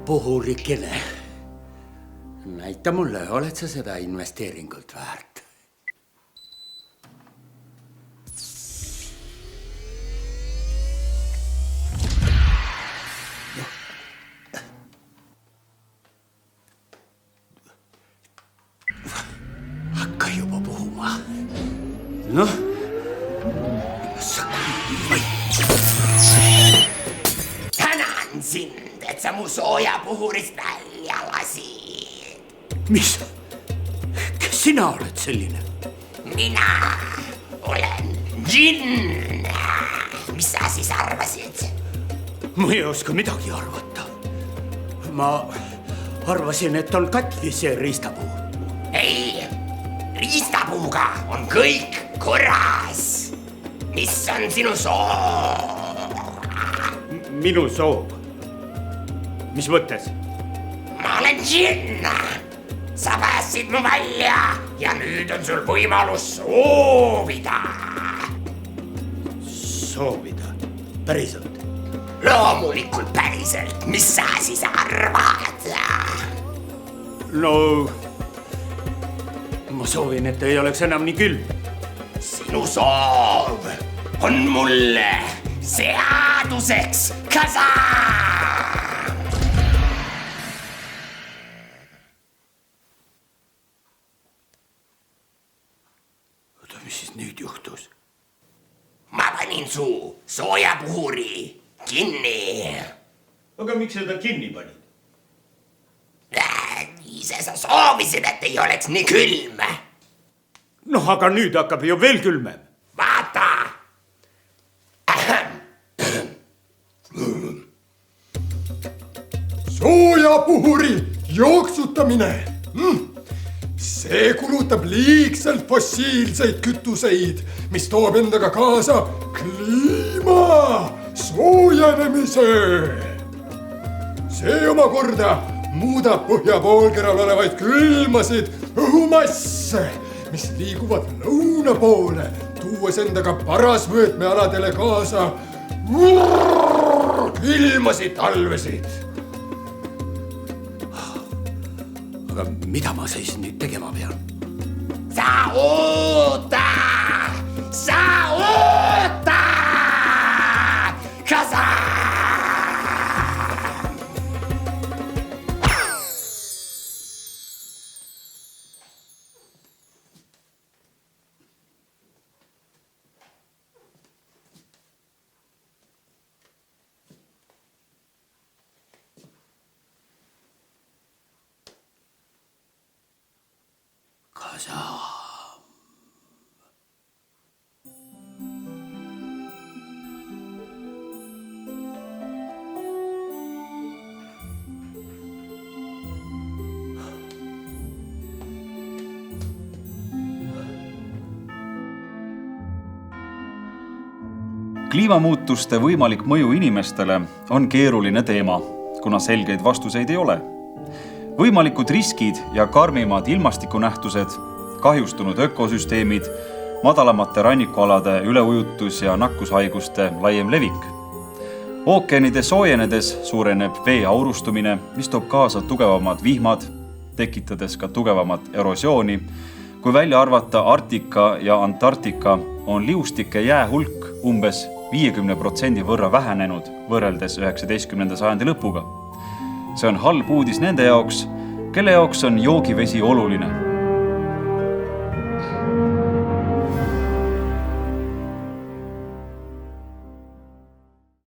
puhurikene. Näita mulle, oled sa seda investeeringult väärt? Hakka juba puhuma. Noh, Tänan sind, et sa mu soojapuhurist välja lasid. mis? Kes sina oled selline? Mina olen džinn. Mis sa siis arvasid? Ma ei oska midagi arvata. Ma arvasin, et on katki see riistapuu. Ei, riistapuuga on kõik korras. Mis on sinu soov? Minu soov. Mis mõttes? Ma olen džinn. Sa päästsid mu välja ja nüüd on sul võimalus soovida. Soovida? Päriselt? Loomulikult päriselt. Mis sa siis arvad? No, ma soovin, et ei oleks enam nii külm. Sinu soov on mulle seaduseks. Kasa! Oota, mis siis nüüd juhtus? Ma panin su soojapuhuri kinni. Aga miks seda kinni panid? Ise sa soovisid, et ei oleks nii külm. Noh, aga nüüd hakkab ju veel külmem. Vaata! Soojapuhuri jooksutamine. See kulutab liigselt fossiilseid kütuseid, mis toob endaga kaasa kliima soojenemise. See omakorda muudab põhjapoolkeral olevaid külmasid õhumasse, mis liiguvad lõuna poole, tuues endaga parasvõõtmealadele kaasa külmasid talvesid. Aga mida ma siis nüüd tegema pean? Sa oota! Sa oota! Kasa! Kliimamuutuste võimalik mõju inimestele on keeruline teema, kuna selgeid vastuseid ei ole. Võimalikud riskid ja karmimad ilmastikunähtused, kahjustunud ökosüsteemid, madalamate rannikualade üleujutus ja nakkushaiguste laiem levik. Ookeanide soojenedes suureneb vee aurustumine, mis toob kaasa tugevamad vihmad, tekitades ka tugevamat erosiooni. Kui välja arvata Arktika ja Antarktika, on liustike jää hulk umbes 50% võrra vähenenud võrreldes 19. sajandi lõpuga. See on halb uudis nende jaoks, kelle jaoks on joogivesi oluline.